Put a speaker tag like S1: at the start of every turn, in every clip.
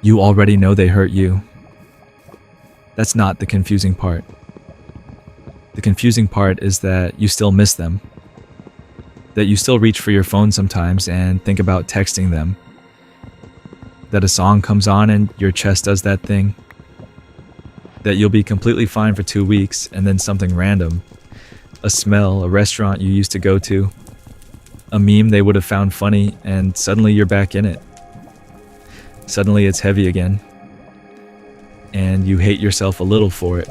S1: You already know they hurt you. That's not the confusing part. The confusing part is that you still miss them. That you still reach for your phone sometimes and think about texting them. That a song comes on and your chest does that thing. That you'll be completely fine for 2 weeks and then something random, a smell, a restaurant you used to go to, a meme they would have found funny, and suddenly you're back in it. Suddenly it's heavy again. And you hate yourself a little for it.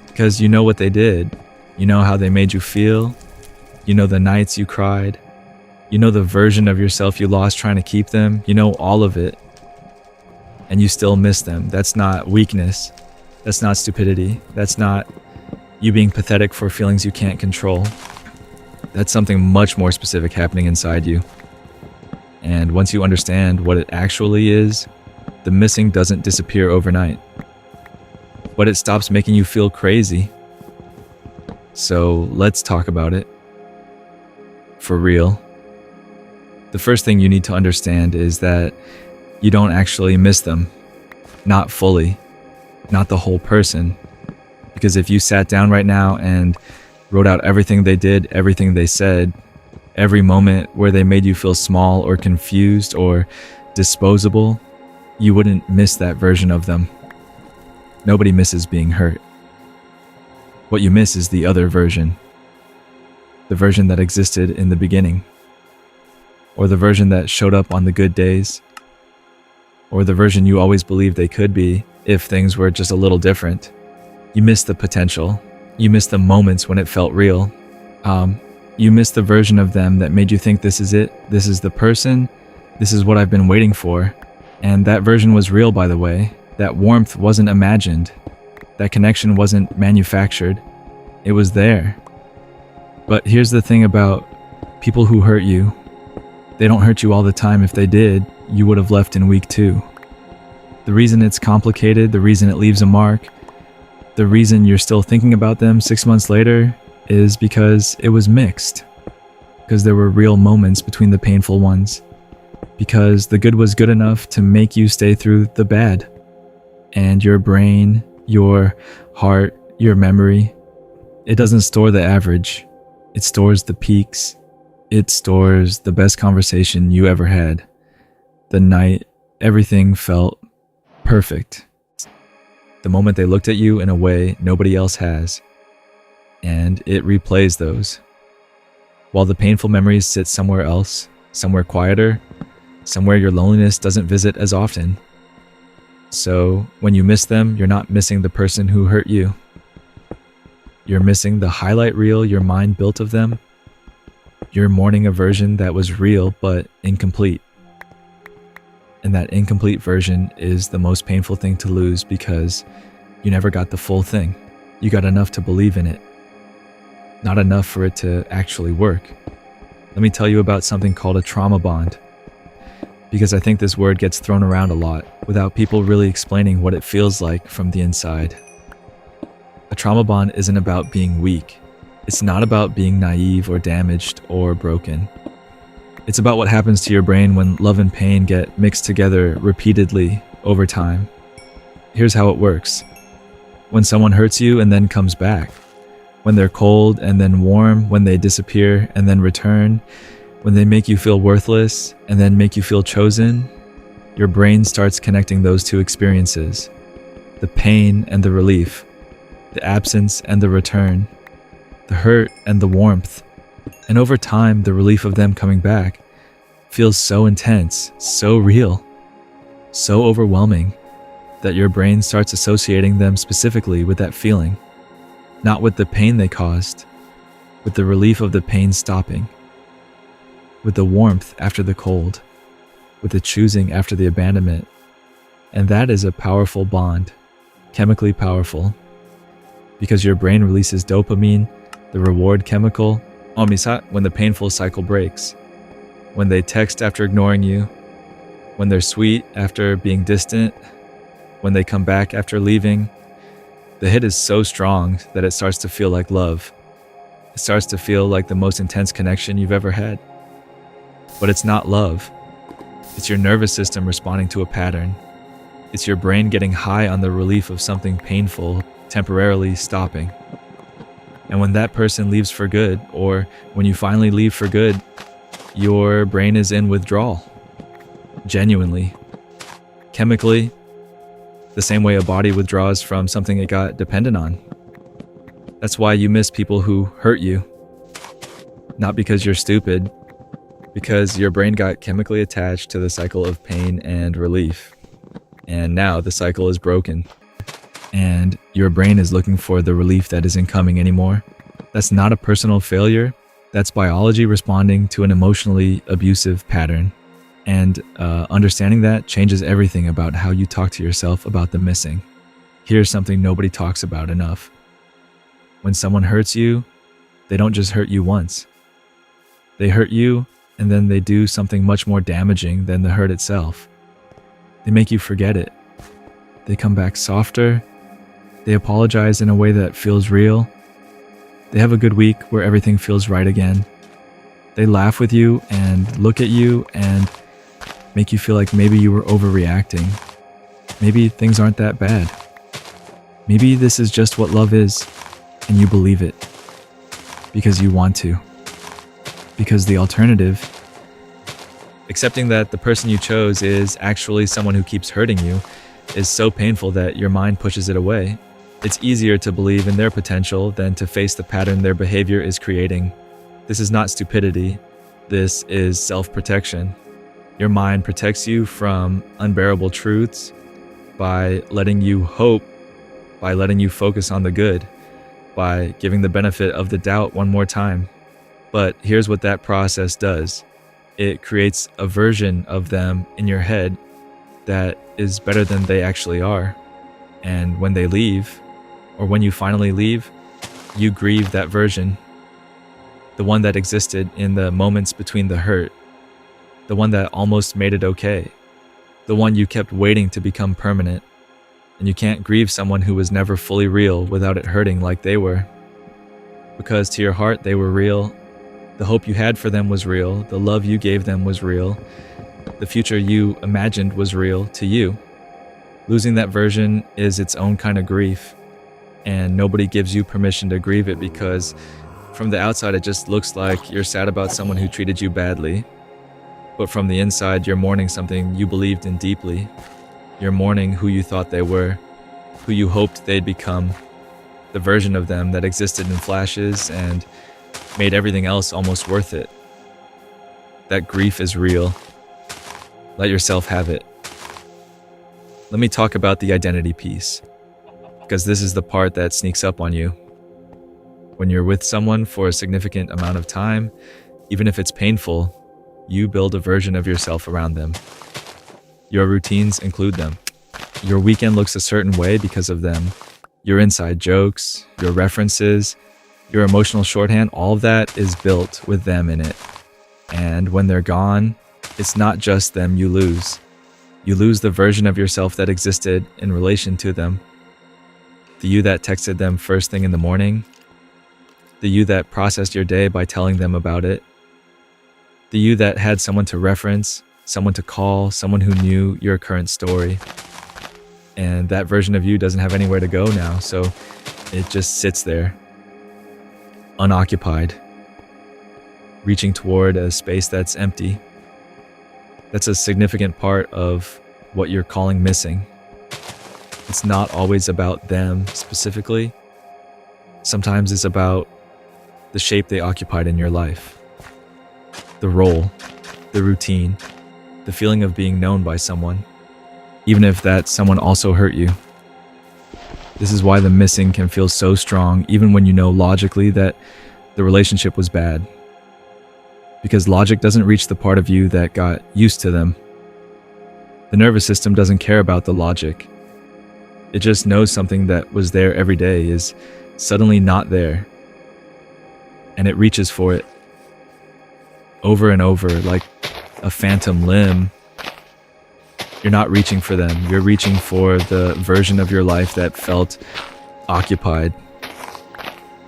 S1: Because you know what they did. You know how they made you feel. You know the nights you cried. You know the version of yourself you lost trying to keep them. You know all of it. And you still miss them. That's not weakness. That's not stupidity. That's not you being pathetic for feelings you can't control. That's something much more specific happening inside you. And once you understand what it actually is, the missing doesn't disappear overnight. But it stops making you feel crazy. So let's talk about it. For real. The first thing you need to understand is that you don't actually miss them. Not fully. Not the whole person. Because if you sat down right now and wrote out everything they did, everything they said, every moment where they made you feel small or confused or disposable, you wouldn't miss that version of them. Nobody misses being hurt. What you miss is the other version. The version that existed in the beginning. Or the version that showed up on the good days. Or the version you always believed they could be if things were just a little different. You miss the potential. You miss the moments when it felt real. You miss the version of them that made you think this is it, this is the person, this is what I've been waiting for. And that version was real, by the way. That warmth wasn't imagined. That connection wasn't manufactured. It was there. But here's the thing about people who hurt you. They don't hurt you all the time. If they did, you would have left in week 2. The reason it's complicated, the reason it leaves a mark, the reason you're still thinking about them 6 months later is because it was mixed. Because there were real moments between the painful ones. Because the good was good enough to make you stay through the bad. And your brain, your heart, your memory, it doesn't store the average. It stores the peaks. It stores the best conversation you ever had. The night everything felt perfect. The moment they looked at you in a way nobody else has. And it replays those. While the painful memories sit somewhere else, somewhere quieter, somewhere your loneliness doesn't visit as often. So when you miss them, you're not missing the person who hurt you. You're missing the highlight reel your mind built of them. You're mourning a version that was real but incomplete. And that incomplete version is the most painful thing to lose because you never got the full thing. You got enough to believe in it. Not enough for it to actually work. Let me tell you about something called a trauma bond. Because I think this word gets thrown around a lot without people really explaining what it feels like from the inside. A trauma bond isn't about being weak. It's not about being naive or damaged or broken. It's about what happens to your brain when love and pain get mixed together repeatedly over time. Here's how it works. When someone hurts you and then comes back. When they're cold and then warm, when they disappear and then return, when they make you feel worthless and then make you feel chosen, your brain starts connecting those two experiences. The pain and the relief. The absence and the return. The hurt and the warmth. And over time, the relief of them coming back feels so intense, so real, so overwhelming that your brain starts associating them specifically with that feeling. Not with the pain they caused, with the relief of the pain stopping. With the warmth after the cold, with the choosing after the abandonment. And that is a powerful bond, chemically powerful, because your brain releases dopamine, the reward chemical, when the painful cycle breaks, when they text after ignoring you, when they're sweet after being distant, when they come back after leaving. The hit is so strong that it starts to feel like love. It starts to feel like the most intense connection you've ever had. But it's not love. It's your nervous system responding to a pattern. It's your brain getting high on the relief of something painful, temporarily stopping. And when that person leaves for good, or when you finally leave for good, your brain is in withdrawal. Genuinely. Chemically, the same way a body withdraws from something it got dependent on. That's why you miss people who hurt you. Not because you're stupid, because your brain got chemically attached to the cycle of pain and relief. And now the cycle is broken. And your brain is looking for the relief that isn't coming anymore. That's not a personal failure. That's biology responding to an emotionally abusive pattern. And understanding that changes everything about how you talk to yourself about the missing. Here's something nobody talks about enough. When someone hurts you, they don't just hurt you once. They hurt you, and then they do something much more damaging than the hurt itself. They make you forget it. They come back softer. They apologize in a way that feels real. They have a good week where everything feels right again. They laugh with you and look at you and make you feel like maybe you were overreacting. Maybe things aren't that bad. Maybe this is just what love is, and you believe it. Because you want to. Because the alternative, accepting that the person you chose is actually someone who keeps hurting you, is so painful that your mind pushes it away. It's easier to believe in their potential than to face the pattern their behavior is creating. This is not stupidity. This is self-protection. Your mind protects you from unbearable truths by letting you hope, by letting you focus on the good, by giving the benefit of the doubt one more time. But here's what that process does. It creates a version of them in your head that is better than they actually are. And when they leave, or when you finally leave, you grieve that version. The one that existed in the moments between the hurt. The one that almost made it okay. The one you kept waiting to become permanent. And you can't grieve someone who was never fully real without it hurting like they were. Because to your heart, they were real. The hope you had for them was real. The love you gave them was real. The future you imagined was real to you. Losing that version is its own kind of grief. And nobody gives you permission to grieve it because from the outside it just looks like you're sad about someone who treated you badly. But from the inside you're mourning something you believed in deeply. You're mourning who you thought they were, who you hoped they'd become, the version of them that existed in flashes and made everything else almost worth it. That grief is real. Let yourself have it. Let me talk about the identity piece, because this is the part that sneaks up on you. When you're with someone for a significant amount of time, even if it's painful, you build a version of yourself around them. Your routines include them. Your weekend looks a certain way because of them. Your inside jokes, your references, your emotional shorthand, all of that is built with them in it. And when they're gone, it's not just them you lose. You lose the version of yourself that existed in relation to them. The you that texted them first thing in the morning. The you that processed your day by telling them about it. The you that had someone to reference, someone to call, someone who knew your current story. And that version of you doesn't have anywhere to go now, so it just sits there, unoccupied, reaching toward a space that's empty. That's a significant part of what you're calling missing. It's not always about them specifically. Sometimes it's about the shape they occupied in your life. The role, the routine, the feeling of being known by someone, even if that someone also hurt you. This is why the missing can feel so strong, even when you know logically that the relationship was bad. Because logic doesn't reach the part of you that got used to them. The nervous system doesn't care about the logic. It just knows something that was there every day is suddenly not there. And it reaches for it over and over like a phantom limb. You're not reaching for them. You're reaching for the version of your life that felt occupied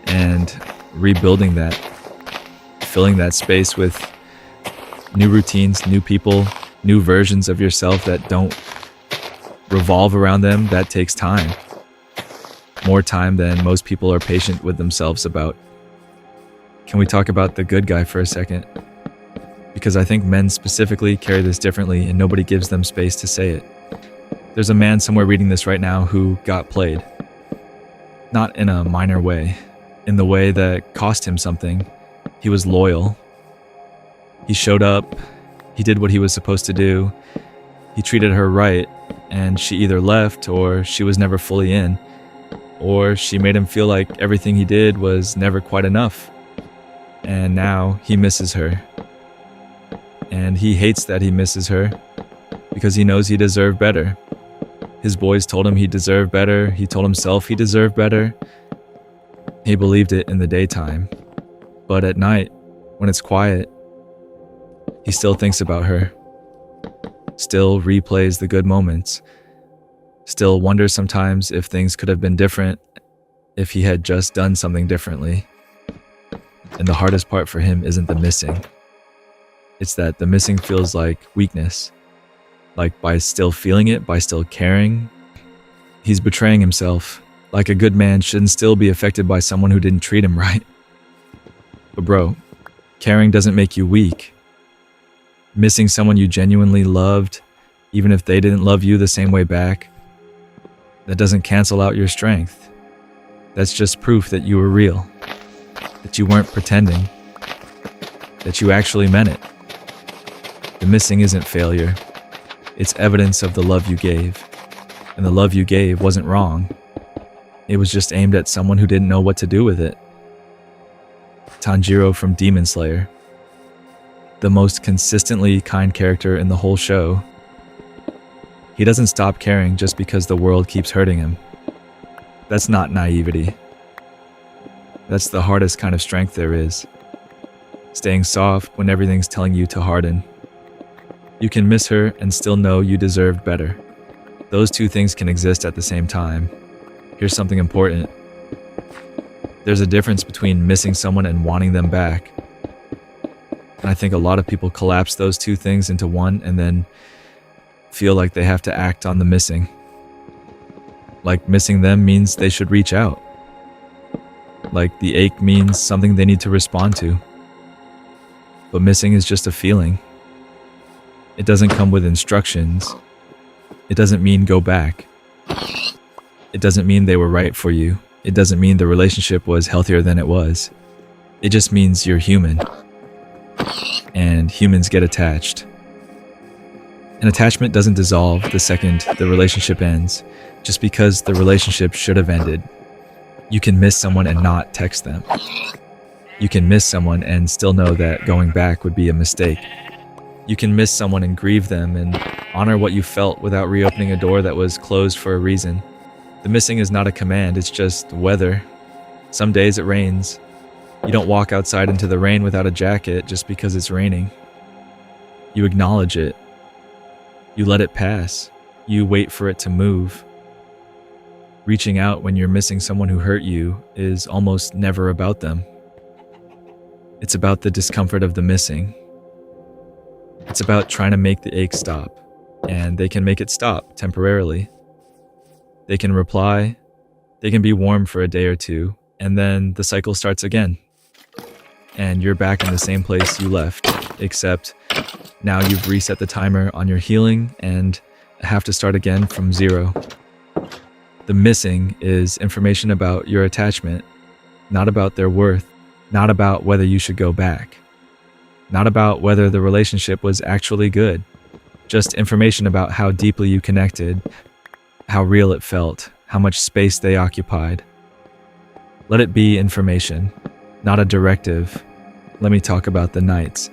S1: and rebuilding that, filling that space with new routines, new people, new versions of yourself that don't revolve around them. That takes time. More time than most people are patient with themselves about. Can we talk about the good guy for a second? Because I think men specifically carry this differently and nobody gives them space to say it. There's a man somewhere reading this right now who got played. Not in a minor way, in the way that cost him something. He was loyal. He showed up, he did what he was supposed to do, he treated her right, and she either left or she was never fully in, or she made him feel like everything he did was never quite enough. And now he misses her. And he hates that he misses her because he knows he deserved better. His boys told him he deserved better, he told himself he deserved better. He believed it in the daytime. But at night, when it's quiet, he still thinks about her, still replays the good moments, still wonders sometimes if things could have been different if he had just done something differently. And the hardest part for him isn't the missing. It's that the missing feels like weakness. Like by still feeling it, by still caring, he's betraying himself. Like a good man shouldn't still be affected by someone who didn't treat him right. But bro, caring doesn't make you weak. Missing someone you genuinely loved, even if they didn't love you the same way back, that doesn't cancel out your strength. That's just proof that you were real, that you weren't pretending, that you actually meant it. The missing isn't failure. It's evidence of the love you gave. And the love you gave wasn't wrong. It was just aimed at someone who didn't know what to do with it. Tanjiro from Demon Slayer. The most consistently kind character in the whole show. He doesn't stop caring just because the world keeps hurting him. That's not naivety. That's the hardest kind of strength there is. Staying soft when everything's telling you to harden. You can miss her and still know you deserved better. Those two things can exist at the same time. Here's something important. There's a difference between missing someone and wanting them back. And I think a lot of people collapse those two things into one and then feel like they have to act on the missing. Like missing them means they should reach out. Like the ache means something they need to respond to. But missing is just a feeling. It doesn't come with instructions. It doesn't mean go back. It doesn't mean they were right for you. It doesn't mean the relationship was healthier than it was. It just means you're human. And humans get attached. An attachment doesn't dissolve the second the relationship ends, just because the relationship should have ended. You can miss someone and not text them. You can miss someone and still know that going back would be a mistake. You can miss someone and grieve them and honor what you felt without reopening a door that was closed for a reason. The missing is not a command, it's just weather. Some days it rains. You don't walk outside into the rain without a jacket just because it's raining. You acknowledge it. You let it pass. You wait for it to move. Reaching out when you're missing someone who hurt you is almost never about them. It's about the discomfort of the missing. It's about trying to make the ache stop, and they can make it stop temporarily. They can reply, they can be warm for a day or two, and then the cycle starts again. And you're back in the same place you left, except now you've reset the timer on your healing and have to start again from zero. The missing is information about your attachment, not about their worth, not about whether you should go back, not about whether the relationship was actually good, just information about how deeply you connected, how real it felt, how much space they occupied. Let it be information, not a directive. Let me talk about the nights.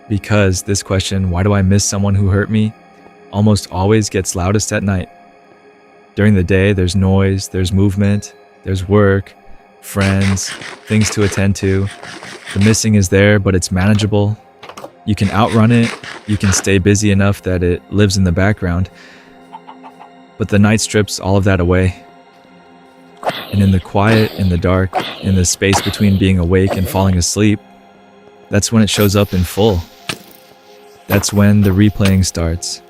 S1: Because this question, why do I miss someone who hurt me, almost always gets loudest at night. During the day, there's noise, there's movement, there's work, friends, things to attend to. The missing is there, but it's manageable. You can outrun it, you can stay busy enough that it lives in the background. But the night strips all of that away. And in the quiet, in the dark, in the space between being awake and falling asleep, that's when it shows up in full. That's when the replaying starts.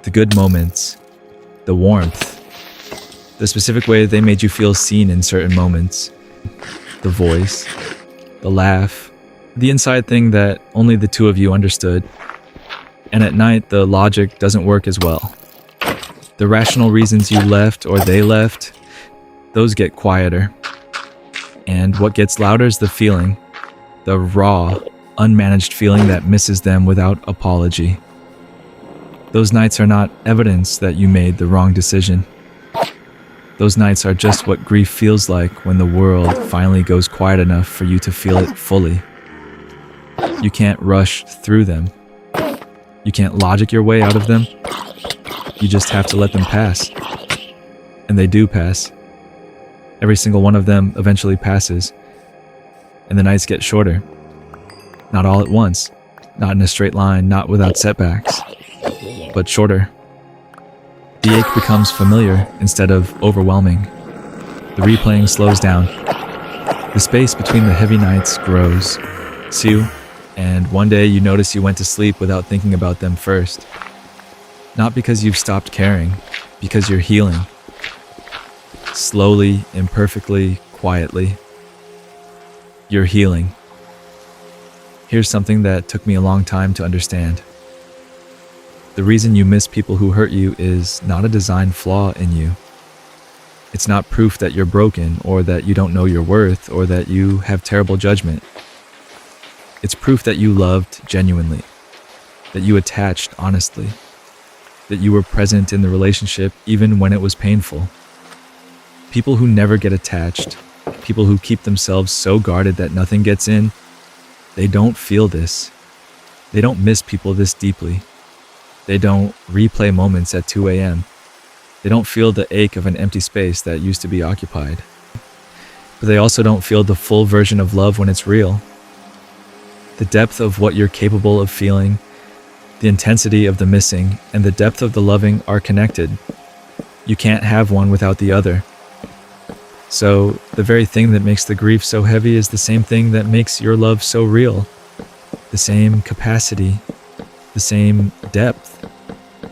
S1: The good moments, the warmth, the specific way they made you feel seen in certain moments, the voice, the laugh, the inside thing that only the two of you understood. And at night, the logic doesn't work as well. The rational reasons you left or they left, those get quieter. And what gets louder is the feeling, the raw, unmanaged feeling that misses them without apology. Those nights are not evidence that you made the wrong decision. Those nights are just what grief feels like when the world finally goes quiet enough for you to feel it fully. You can't rush through them. You can't logic your way out of them. You just have to let them pass. And they do pass. Every single one of them eventually passes. And the nights get shorter. Not all at once. Not in a straight line, not without setbacks. But shorter. The ache becomes familiar instead of overwhelming. The replaying slows down. The space between the heavy nights grows. And one day you notice you went to sleep without thinking about them first. Not because you've stopped caring, because you're healing. Slowly, imperfectly, quietly. You're healing. Here's something that took me a long time to understand. The reason you miss people who hurt you is not a design flaw in you. It's not proof that you're broken or that you don't know your worth or that you have terrible judgment. It's proof that you loved genuinely, that you attached honestly, that you were present in the relationship even when it was painful. People who never get attached, people who keep themselves so guarded that nothing gets in, they don't feel this. They don't miss people this deeply. They don't replay moments at 2 a.m. They don't feel the ache of an empty space that used to be occupied. But they also don't feel the full version of love when it's real. The depth of what you're capable of feeling, the intensity of the missing, and the depth of the loving are connected. You can't have one without the other. So, the very thing that makes the grief so heavy is the same thing that makes your love so real. The same capacity, the same depth,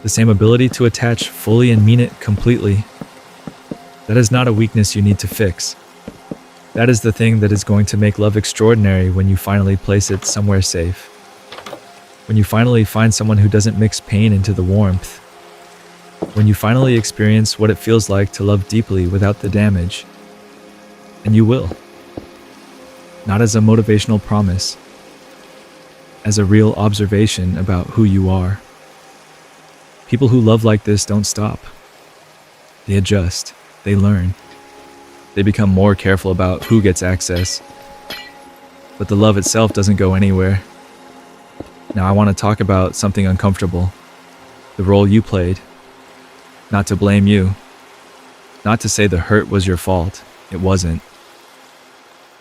S1: the same ability to attach fully and mean it completely. That is not a weakness you need to fix. That is the thing that is going to make love extraordinary when you finally place it somewhere safe. When you finally find someone who doesn't mix pain into the warmth. When you finally experience what it feels like to love deeply without the damage. And you will. Not as a motivational promise, as a real observation about who you are. People who love like this don't stop. They adjust. They learn. They become more careful about who gets access. But the love itself doesn't go anywhere. Now I want to talk about something uncomfortable. The role you played. Not to blame you. Not to say the hurt was your fault. It wasn't.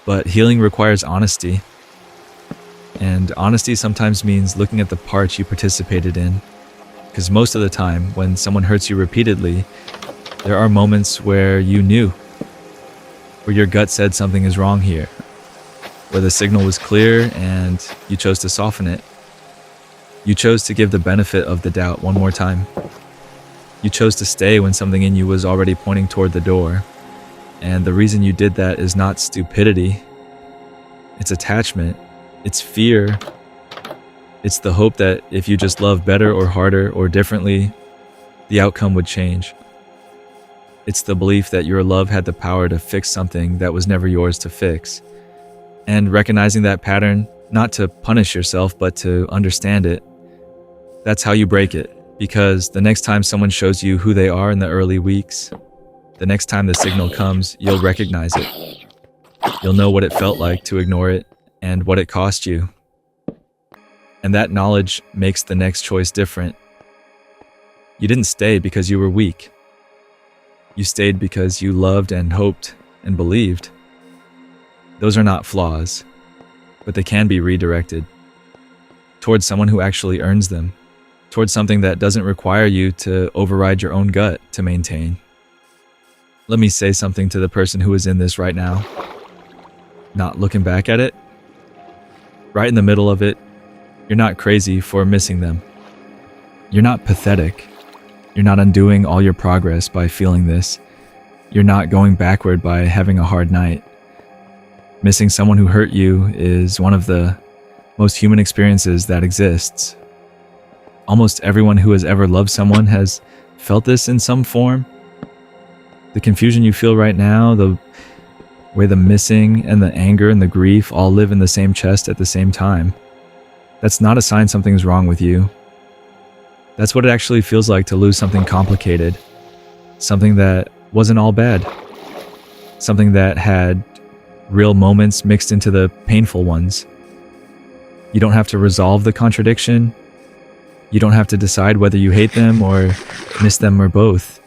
S1: But healing requires honesty. And honesty sometimes means looking at the parts you participated in. Because most of the time, when someone hurts you repeatedly, there are moments where you knew. Where your gut said something is wrong here. Where the signal was clear and you chose to soften it. You chose to give the benefit of the doubt one more time. You chose to stay when something in you was already pointing toward the door. And the reason you did that is not stupidity. It's attachment. It's fear. It's the hope that if you just love better or harder or differently, the outcome would change. It's the belief that your love had the power to fix something that was never yours to fix. And recognizing that pattern, not to punish yourself, but to understand it. That's how you break it. Because the next time someone shows you who they are in the early weeks, the next time the signal comes, you'll recognize it. You'll know what it felt like to ignore it and what it cost you. And that knowledge makes the next choice different. You didn't stay because you were weak. You stayed because you loved and hoped and believed. Those are not flaws, but they can be redirected towards someone who actually earns them, towards something that doesn't require you to override your own gut to maintain. Let me say something to the person who is in this right now. Not looking back at it, right in the middle of it, You're not crazy for missing them. You're not pathetic. You're not undoing all your progress by feeling this. You're not going backward by having a hard night. Missing someone who hurt you is one of the most human experiences that exists. Almost everyone who has ever loved someone has felt this in some form. The confusion you feel right now, the way the missing and the anger and the grief all live in the same chest at the same time, that's not a sign something's wrong with you. That's what it actually feels like to lose something complicated, something that wasn't all bad, something that had real moments mixed into the painful ones. You don't have to resolve the contradiction. You don't have to decide whether you hate them or miss them or both.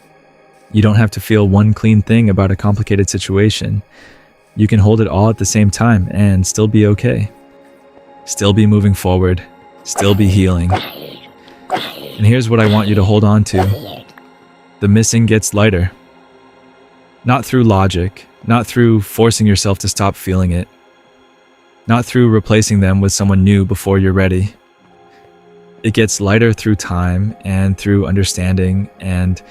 S1: You don't have to feel one clean thing about a complicated situation. You can hold it all at the same time and still be okay. Still be moving forward. Still be healing. And here's what I want you to hold on to. The missing gets lighter. Not through logic, not through forcing yourself to stop feeling it, not through replacing them with someone new before you're ready. It gets lighter through time and through understanding and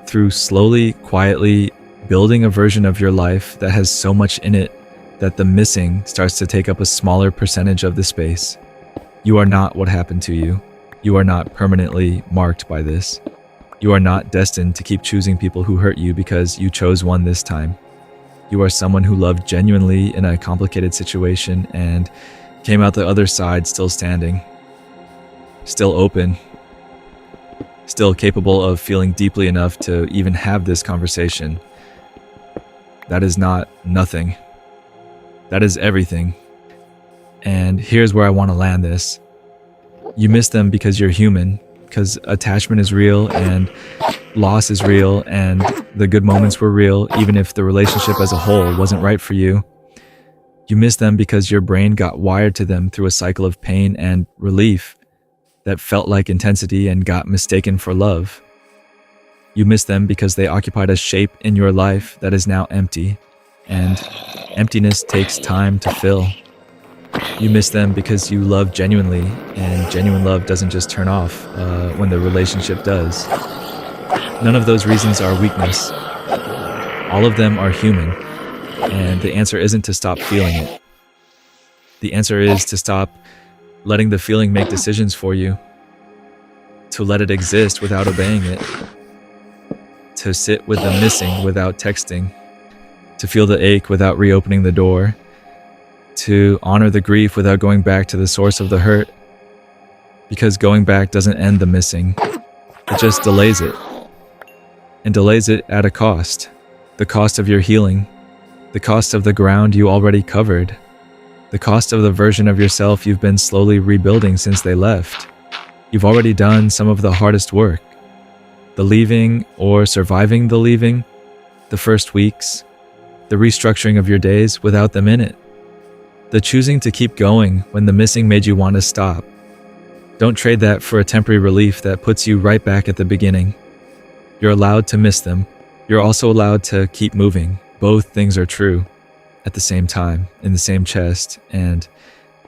S1: through slowly, quietly building a version of your life that has so much in it that the missing starts to take up a smaller percentage of the space. You are not what happened to you. You are not permanently marked by this. You are not destined to keep choosing people who hurt you because you chose one this time. You are someone who loved genuinely in a complicated situation and came out the other side still standing, still open, still capable of feeling deeply enough to even have this conversation. That is not nothing. That is everything. And here's where I want to land this. You miss them because you're human, because attachment is real and loss is real and the good moments were real, even if the relationship as a whole wasn't right for you. You miss them because your brain got wired to them through a cycle of pain and relief that felt like intensity and got mistaken for love. You miss them because they occupied a shape in your life that is now empty, and emptiness takes time to fill. You miss them because you love genuinely, and genuine love doesn't just turn off when the relationship does. None of those reasons are weakness. All of them are human, and the answer isn't to stop feeling it. The answer is to stop letting the feeling make decisions for you, to let it exist without obeying it, to sit with the missing without texting, to feel the ache without reopening the door, to honor the grief without going back to the source of the hurt, because going back doesn't end the missing, it just delays it, and delays it at a cost, the cost of your healing, the cost of the ground you already covered, the cost of the version of yourself you've been slowly rebuilding since they left. You've already done some of the hardest work, the leaving or surviving the leaving, the first weeks, the restructuring of your days without them in it, the choosing to keep going when the missing made you want to stop. Don't trade that for a temporary relief that puts you right back at the beginning. You're allowed to miss them. You're also allowed to keep moving. Both things are true at the same time, in the same chest, and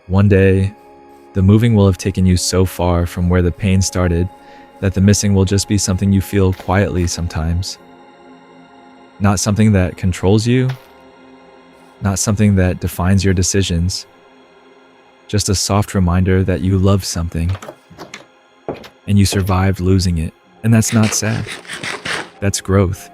S1: one day, the moving will have taken you so far from where the pain started that the missing will just be something you feel quietly sometimes. Not something that controls you, not something that defines your decisions, just a soft reminder that you love something and you survived losing it. And that's not sad. That's growth.